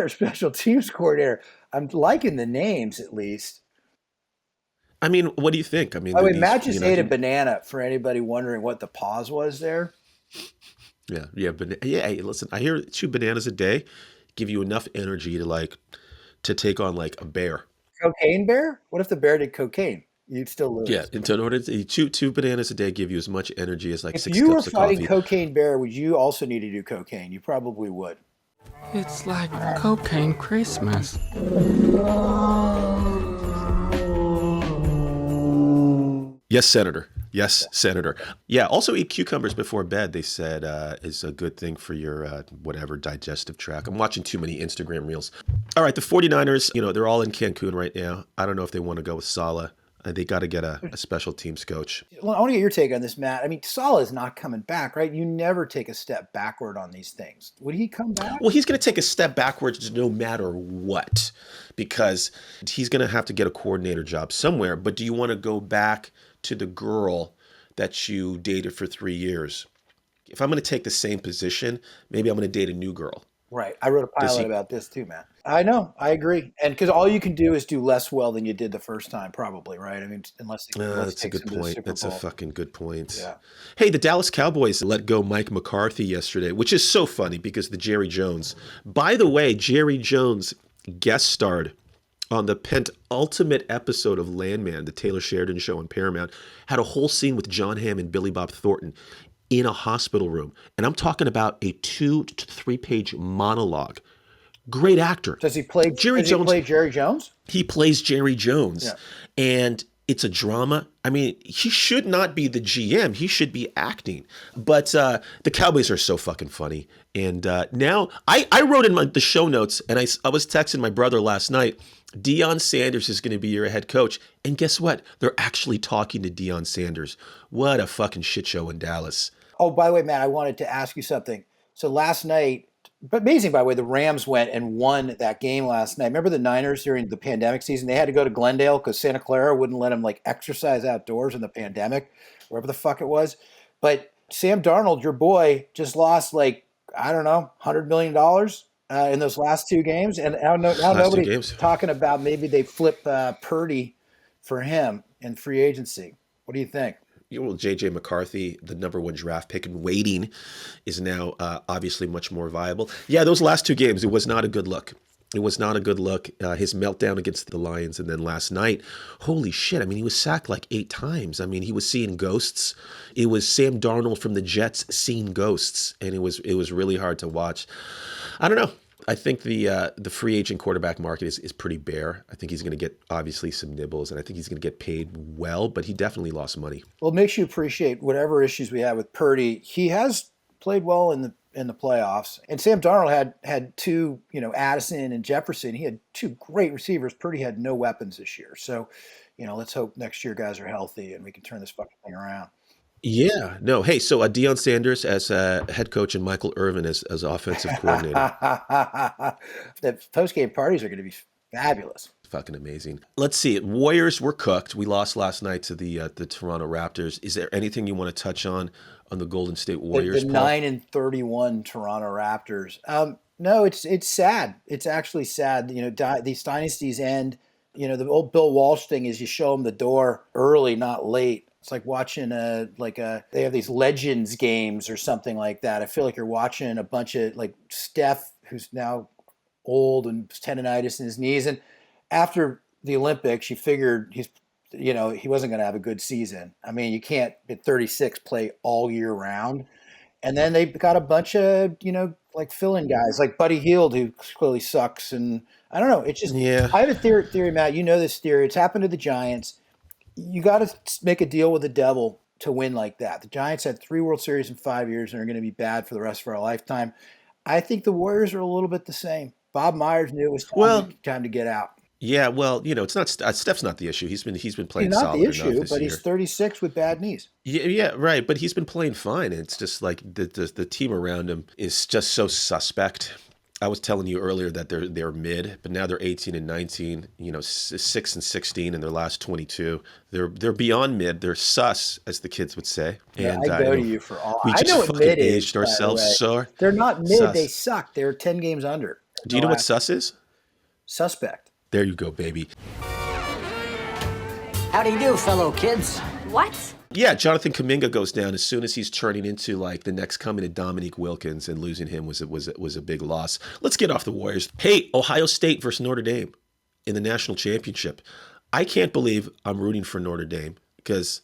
special teams coordinator. I'm liking the names at least. I mean, what do you think? I mean, Matt just ate a banana for anybody wondering what the pause was there. Yeah. Hey, listen, I hear 2 bananas a day give you enough energy to take on like a bear. Cocaine bear? What if the bear did cocaine? You'd still lose. Yeah, in order to eat 2 bananas a day give you as much energy as like 6 cups of coffee. If you were fighting Cocaine Bear, would you also need to do cocaine? You probably would. It's like cocaine Christmas. Yes, Senator. Yes, Senator. Yeah, also eat cucumbers before bed, they said, is a good thing for your whatever digestive tract. I'm watching too many Instagram reels. All right, the 49ers, they're all in Cancun right now. I don't know if they want to go with Salleh. They got to get a special teams coach. Well, I want to get your take on this, Matt. I mean, Salleh is not coming back, right? You never take a step backward on these things. Would he come back? Well, he's going to take a step backwards no matter what, because he's going to have to get a coordinator job somewhere. But do you want to go back to the girl that you dated for 3 years? If I'm going to take the same position, maybe I'm going to date a new girl. Right. I wrote a pilot about this too, Matt. I know. I agree. And because all you can do is do less well than you did the first time, probably, right? I mean, unless that's a good point. That's a fucking good point. Yeah. Hey, the Dallas Cowboys let go Mike McCarthy yesterday, which is so funny because the Jerry Jones. By the way, Jerry Jones guest starred on the penultimate episode of Landman, the Taylor Sheridan show on Paramount, had a whole scene with John Hamm and Billy Bob Thornton in a hospital room. And I'm talking about a 2 to 3 page monologue. Great actor. Does he play Jerry Jones? He plays Jerry Jones. Yeah. And it's a drama. I mean, he should not be the GM. He should be acting. But the Cowboys are so fucking funny. And now I wrote in the show notes, and I was texting my brother last night, Deion Sanders is going to be your head coach. And guess what? They're actually talking to Deion Sanders. What a fucking shit show in Dallas. Oh, by the way, Matt, I wanted to ask you something. So last night, but amazing, by the way, the Rams went and won that game last night. Remember the Niners during the pandemic season? They had to go to Glendale because Santa Clara wouldn't let them exercise outdoors in the pandemic, wherever the fuck it was. But Sam Darnold, your boy, just lost $100 million in those last 2 games. And now nobody's talking about maybe they flip Purdy for him in free agency. What do you think? Well, J.J. McCarthy, the number 1 draft pick and waiting, is now obviously much more viable. Yeah, those last 2 games, it was not a good look. It was not a good look. His meltdown against the Lions, and then last night, holy shit. I mean, he was sacked 8 times. I mean, he was seeing ghosts. It was Sam Darnold from the Jets seeing ghosts, and it was really hard to watch. I don't know. I think the free agent quarterback market is pretty bare. I think he's going to get obviously some nibbles, and I think he's going to get paid well, but he definitely lost money. Well, it makes you appreciate whatever issues we have with Purdy. He has played well in the playoffs, and Sam Darnold had 2, Addison and Jefferson. He had 2 great receivers. Purdy had no weapons this year, so let's hope next year guys are healthy and we can turn this fucking thing around. Yeah, no. Hey, so Deion Sanders as head coach and Michael Irvin as offensive coordinator. The post-game parties are going to be fabulous. Fucking amazing. Let's see. Warriors were cooked. We lost last night to the Toronto Raptors. Is there anything you want to touch on the Golden State Warriors? The 9-31 Toronto Raptors. No, it's sad. It's actually sad. These dynasties end. The old Bill Walsh thing is you show them the door early, not late. It's like watching they have these Legends games or something like that. I feel like you're watching a bunch of Steph, who's now old and tendonitis in his knees. And after the Olympics, you figured he wasn't going to have a good season. I mean, you can't at 36 play all year round. And then they've got a bunch of, fill-in guys like Buddy Hield, who clearly sucks. And I don't know. It's just, yeah. I have a theory, Matt. You know this theory. It's happened to the Giants. You got to make a deal with the devil to win like that. The Giants had 3 World Series in 5 years and are going to be bad for the rest of our lifetime. I think the Warriors are a little bit the same. Bob Myers knew it was time to get out. Yeah, well, it's not Steph's not the issue. He's been playing he's not solid the issue, enough this but year. he's 36 with bad knees. Yeah, right. But he's been playing fine. It's just the team around him is just so suspect. I was telling you earlier that they're mid, but now they're 18 and 19. 6 and 16 in their last 22. They're beyond mid. They're sus, as the kids would say. Yeah, and I go to you for all. We just I know what fucking mid aged is, ourselves. So they're not mid. Sus. They suck. They're 10 games under. Do you know what sus is? Suspect. There you go, baby. How do you do, fellow kids? What? Yeah, Jonathan Kuminga goes down as soon as he's turning into the next coming to Dominique Wilkins, and losing him was a big loss. Let's get off the Warriors. Hey, Ohio State versus Notre Dame in the national championship. I can't believe I'm rooting for Notre Dame because,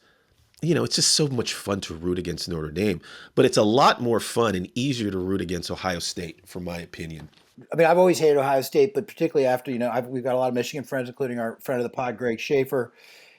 it's just so much fun to root against Notre Dame, but it's a lot more fun and easier to root against Ohio State, from my opinion. I mean, I've always hated Ohio State, but particularly after, we've got a lot of Michigan friends, including our friend of the pod, Greg Schaefer.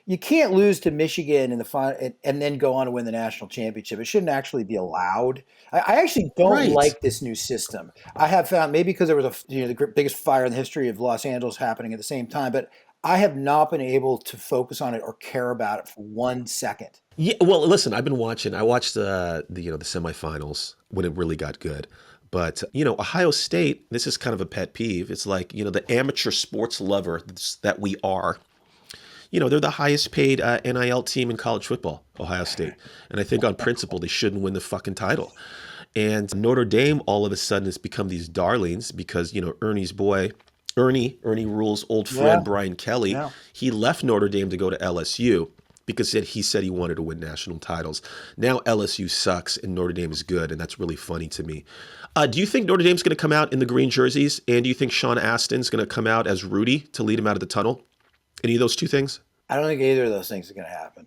you can't lose to Michigan in the final and then go on to win the national championship. It shouldn't actually be allowed. I actually don't like this new system. I have found, maybe because there was the biggest fire in the history of Los Angeles happening at the same time, but I have not been able to focus on it or care about it for 1 second. Yeah, well, listen, I've been watching. I watched the semifinals when it really got good. But, Ohio State, this is kind of a pet peeve. It's like, the amateur sports lover that we are. They're the highest paid NIL team in college football, Ohio State. And I think on principle, they shouldn't win the fucking title. And Notre Dame all of a sudden has become these darlings because, Ernie's boy, Ernie Rule's old friend, Brian Kelly, he left Notre Dame to go to LSU because he said he wanted to win national titles. Now LSU sucks and Notre Dame is good, and that's really funny to me. Do you think Notre Dame's going to come out in the green jerseys? And do you think Sean Astin's going to come out as Rudy to lead him out of the tunnel? Any of those two things? I don't think either of those things are going to happen.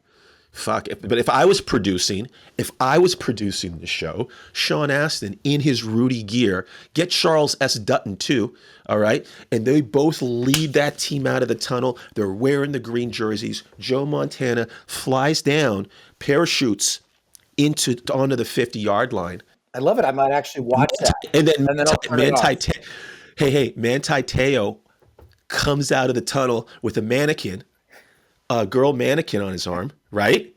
Fuck. But if I was producing the show, Sean Astin in his Rudy gear, get Charles S. Dutton too, all right? And they both lead that team out of the tunnel. They're wearing the green jerseys. Joe Montana flies down, parachutes onto the 50-yard line. I love it. I might actually watch that. And then Manti Te'o comes out of the tunnel with a girl mannequin on his arm, right?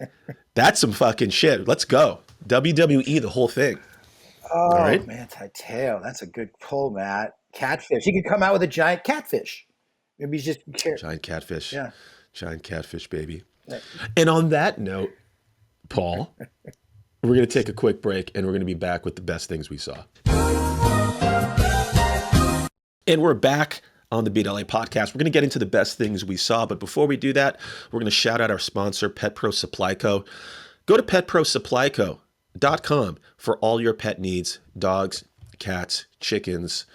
That's some fucking shit. Let's go. WWE, the whole thing. Oh, all right? Manti Te'o. That's a good pull, Matt. Catfish. He could come out with a giant catfish. Maybe he's just... Giant catfish. Yeah. Giant catfish, baby. Yeah. And on that note, Paul... We're going to take a quick break, and we're going to be back with the best things we saw. And we're back on the Beat LA podcast. We're going to get into the best things we saw, but before we do that, we're going to shout out our sponsor, Pet Pro Supply Co. Go to petprosupplyco.com for all your pet needs: dogs, cats, chickens,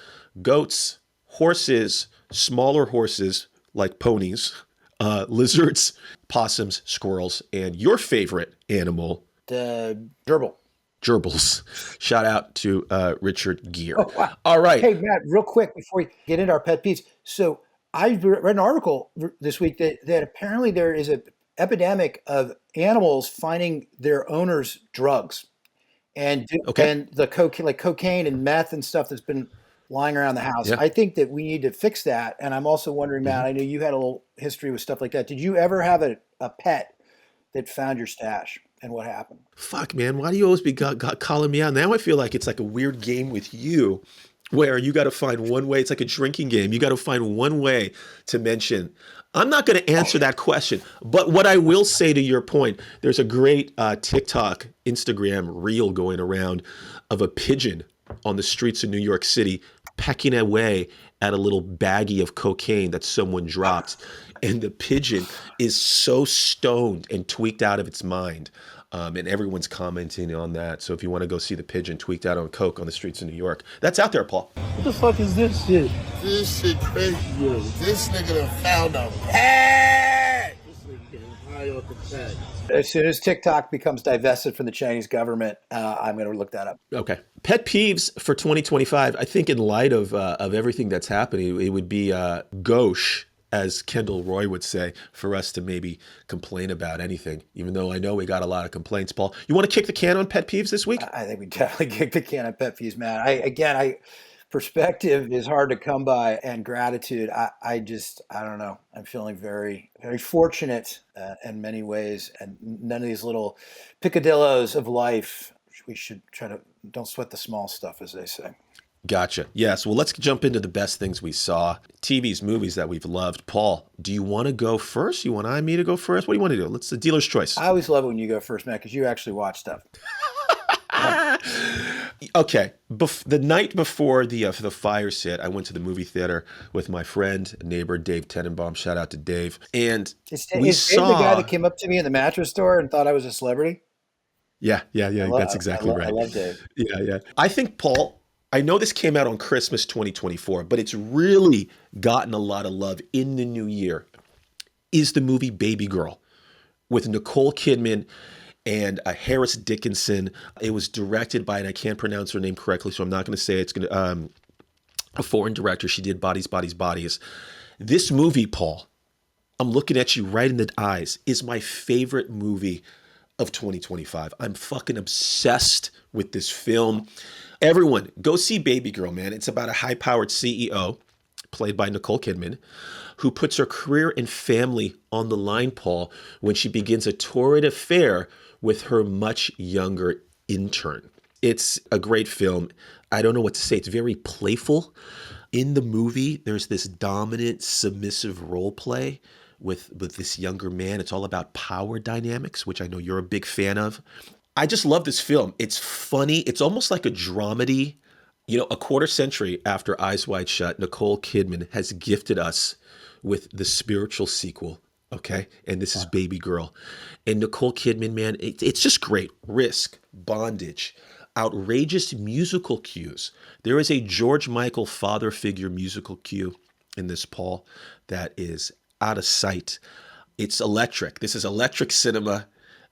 goats, horses, smaller horses like ponies, lizards, possums, squirrels, and your favorite animal, the gerbil. Gerbils. Shout out to Richard Gere. Oh, wow. All right. Hey, Matt, real quick before we get into our pet peeves. So I read an article this week that apparently there is an epidemic of animals finding their owners drugs. And the cocaine and meth and stuff that's been lying around the house. Yeah. I think that we need to fix that. And I'm also wondering, Matt, I know you had a little history with stuff like that. Did you ever have a pet that found your stash? And what happened? Fuck, man. Why do you always be calling me out? Now I feel like it's like a weird game with you where you got to find one way. It's like a drinking game. You got to find one way to mention. I'm not going to answer that question. But what I will say to your point, there's a great TikTok, Instagram reel going around of a pigeon on the streets of New York City pecking away at a little baggie of cocaine that someone dropped. And the pigeon is so stoned and tweaked out of its mind. And everyone's commenting on that. So if you want to go see the pigeon tweaked out on coke on the streets of New York, that's out there, Paul. What the fuck is this shit? This shit crazy. This nigga done found a pad. This nigga getting high off the pad. As soon as TikTok becomes divested from the Chinese government, I'm going to look that up. Okay. Pet peeves for 2025. I think in light of everything that's happening, it would be gauche, as Kendall Roy would say, for us to maybe complain about anything, even though I know we got a lot of complaints. Paul, you want to kick the can on pet peeves this week? I think we definitely kick the can on pet peeves, man. Perspective is hard to come by, and gratitude. I don't know. I'm feeling very, very fortunate in many ways, and none of these little picadillos of life. We should try to don't sweat the small stuff, as they say. Gotcha. Yes. Well, let's jump into the best things we saw. TVs, movies that we've loved. Paul, do you want to go first? You want me to go first? What do you want to do? It's the dealer's choice. I always love it when you go first, Matt, because you actually watch stuff. Okay. The night before the fires hit, I went to the movie theater with my friend, neighbor, Dave Tenenbaum. Shout out to Dave. And is Dave the guy that came up to me in the mattress store and thought I was a celebrity? Yeah. That's exactly right. I love Dave. Yeah. I think, Paul, I know this came out on Christmas 2024, but it's really gotten a lot of love in the new year, is the movie Babygirl with Nicole Kidman and Harris Dickinson. It was directed by, and I can't pronounce her name correctly, so I'm not going to say it. It's going to a foreign director. She did Bodies. This movie, Paul, I'm looking at you right in the eyes, is my favorite movie of 2025. I'm fucking obsessed with this film. Everyone, go see Babygirl, man. It's about a high-powered CEO, played by Nicole Kidman, who puts her career and family on the line, Paul, when she begins a torrid affair with her much younger intern. It's a great film. I don't know what to say. It's very playful. In the movie, there's this dominant, submissive role play with this younger man. It's all about power dynamics, which I know you're a big fan of. I just love this film. It's funny. It's almost like a dramedy. You know, a quarter century after Eyes Wide Shut, Nicole Kidman has gifted us with the spiritual sequel, okay? And this is Babygirl. And Nicole Kidman, man, it's just great. Risk, bondage, outrageous musical cues. There is a George Michael father figure musical cue in this, Paul, that is out of sight. It's electric. This is electric cinema.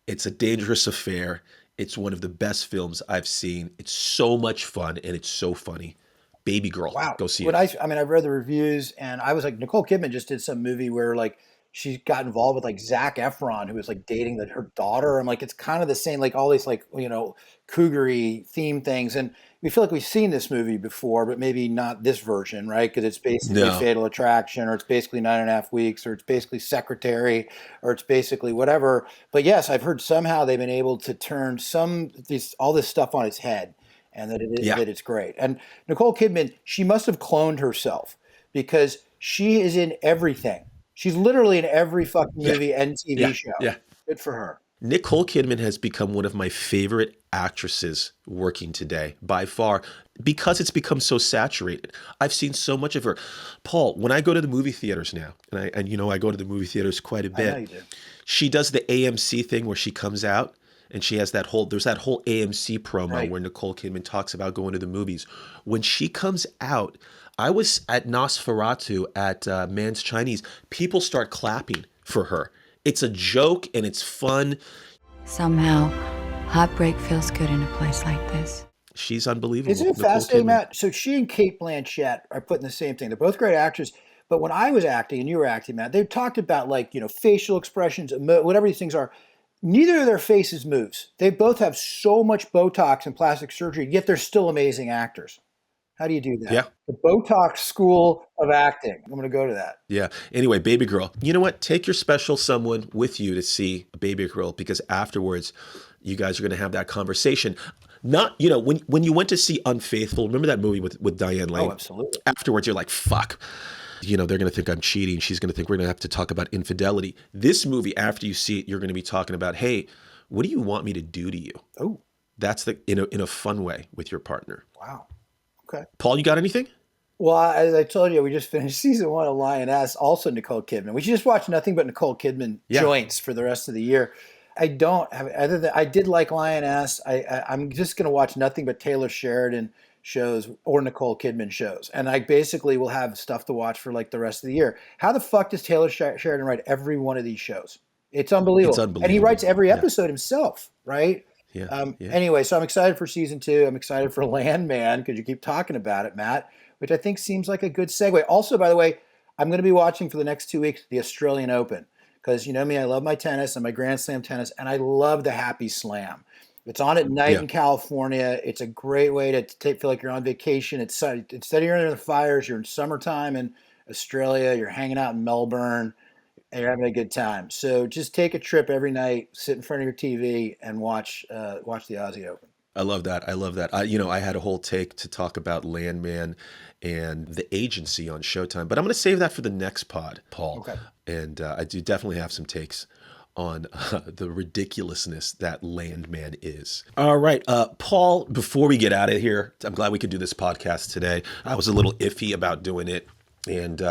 It's a dangerous affair. It's one of the best films I've seen. It's so much fun and it's so funny. Babygirl. Wow. Go see When it. I mean, I've read the reviews and I was like, Nicole Kidman just did some movie where like she got involved with like Zac Efron, who was like dating her daughter. I'm like, it's kind of the same, like all these like, you know, cougar-y theme things. And we feel like we've seen this movie before, but maybe not this version, right? Because it's basically No. Fatal Attraction, or it's basically 9.5 Weeks, or it's basically Secretary, or it's basically whatever. But yes, I've heard somehow they've been able to turn all this stuff on its head. And that that it's great. And Nicole Kidman, she must have cloned herself because she is in everything. She's literally in every fucking movie and TV show. Yeah. Good for her. Nicole Kidman has become one of my favorite actresses working today, by far, because it's become so saturated. I've seen so much of her. Paul, when I go to the movie theaters now, and you know I go to the movie theaters quite a bit, I know you do. She does the AMC thing where she comes out and she has there's that whole AMC promo where Nicole Kidman talks about going to the movies. When she comes out, I was at Nosferatu at Man's Chinese. People start clapping for her. It's a joke and it's fun. Somehow, heartbreak feels good in a place like this. She's unbelievable. Isn't it Nicole fascinating, Kidman. Matt? So she and Kate Blanchett are putting the same thing. They're both great actors. But when I was acting and you were acting, Matt, they talked about like, you know, facial expressions, whatever these things are. Neither of their faces moves. They both have so much Botox and plastic surgery, yet they're still amazing actors. How do you do that? Yeah. The Botox school of acting. I'm going to go to that. Yeah. Anyway, Babygirl. You know what? Take your special someone with you to see Babygirl because afterwards, you guys are going to have that conversation. Not, you know, when you went to see Unfaithful, remember that movie with Diane Lane? Oh, absolutely. Afterwards, you're like, fuck. You know, they're going to think I'm cheating. She's going to think we're going to have to talk about infidelity. This movie, after you see it, you're going to be talking about, hey, what do you want me to do to you? Oh. That's in a fun way with your partner. Wow. Okay. Paul, you got anything? Well, as I told you, we just finished season 1 of Lioness, also Nicole Kidman. We should just watch nothing but Nicole Kidman joints for the rest of the year. I don't have, other than I did like Lioness. I'm just going to watch nothing but Taylor Sheridan shows or Nicole Kidman shows. And I basically will have stuff to watch for like the rest of the year. How the fuck does Taylor Sheridan write every one of these shows? It's unbelievable. It's unbelievable. And he writes every episode himself, right? Yeah. Anyway, so I'm excited for season 2. I'm excited for Landman because you keep talking about it, Matt, which I think seems like a good segue. Also, by the way, I'm going to be watching for the next 2 weeks the Australian Open because you know me, I love my tennis and my Grand Slam tennis, and I love the Happy Slam. It's on at night in California. It's a great way to feel like you're on vacation. Instead of you're in the fires, you're in summertime in Australia. You're hanging out in Melbourne, and you're having a good time. So just take a trip every night, sit in front of your TV, and watch the Aussie Open. I love that. I love that. I had a whole take to talk about Landman and the agency on Showtime, but I'm going to save that for the next pod, Paul. Okay. And I do definitely have some takes on the ridiculousness that Landman is. All right, Paul, before we get out of here, I'm glad we could do this podcast today. I was a little iffy about doing it, and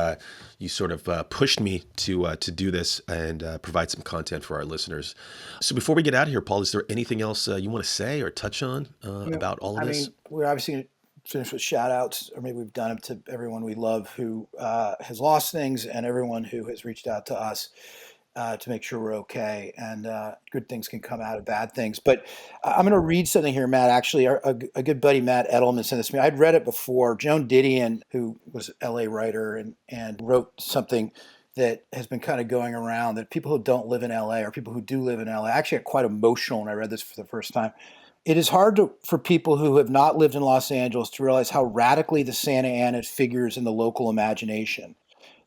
you sort of pushed me to do this and provide some content for our listeners. So before we get out of here, Paul, is there anything else you want to say or touch on about all of this? I mean, we're obviously going to finish with shout outs, or maybe we've done them to everyone we love who has lost things and everyone who has reached out to us to make sure we're okay, and good things can come out of bad things. But I'm going to read something here, Matt. Actually, a good buddy, Matt Edelman, sent this to me. I'd read it before. Joan Didion, who was an LA writer and wrote something that has been kind of going around, that people who don't live in LA or people who do live in LA, I actually got quite emotional when I read this for the first time. It is hard for people who have not lived in Los Angeles to realize how radically the Santa Ana figures in the local imagination.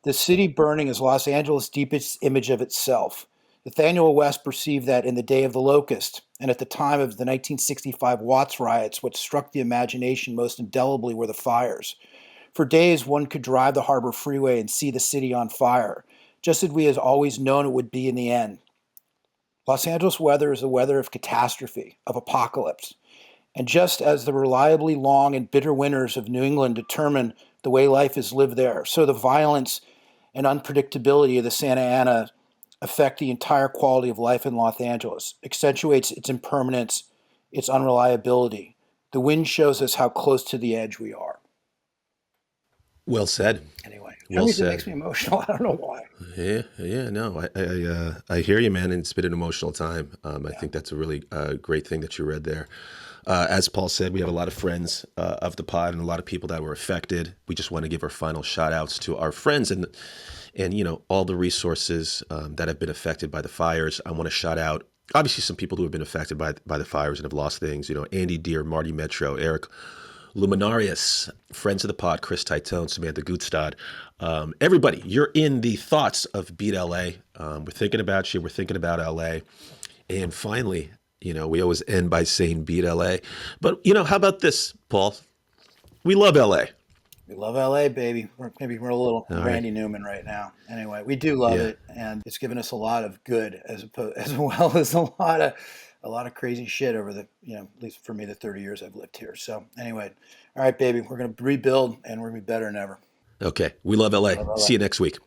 The city burning is Los Angeles' deepest image of itself. Nathaniel West perceived that in The Day of the Locust, and at the time of the 1965 Watts riots, what struck the imagination most indelibly were the fires. For days, one could drive the Harbor Freeway and see the city on fire, just as we had always known it would be in the end. Los Angeles weather is the weather of catastrophe, of apocalypse. And just as the reliably long and bitter winters of New England determine the way life is lived there, so the violence and unpredictability of the Santa Ana affect the entire quality of life in Los Angeles, accentuates its impermanence, its unreliability. The wind shows us how close to the edge we are. Well said. Anyway, well said. It makes me emotional. I don't know why. Yeah, no, I hear you, man. And it's been an emotional time. I think that's a really great thing that you read there. As Paul said, we have a lot of friends of the pod and a lot of people that were affected. We just want to give our final shout outs to our friends and all the resources that have been affected by the fires. I want to shout out, obviously, some people who have been affected by the fires and have lost things. Andy Deere, Marty Metro, Eric Luminarius, friends of the pod, Chris Titone, Samantha Gutstad. Everybody, you're in the thoughts of Beat LA. We're thinking about you. We're thinking about LA. And finally, we always end by saying Beat LA. But, how about this, Paul? We love LA. We love LA, baby. Maybe we're a little All Randy Newman right now. Anyway, we do love it, and it's given us a lot of good as well as a lot of crazy shit over the, at least for me, the 30 years I've lived here. So anyway, all right, baby, we're going to rebuild, and we're going to be better than ever. Okay. We love LA. Love LA. See you next week.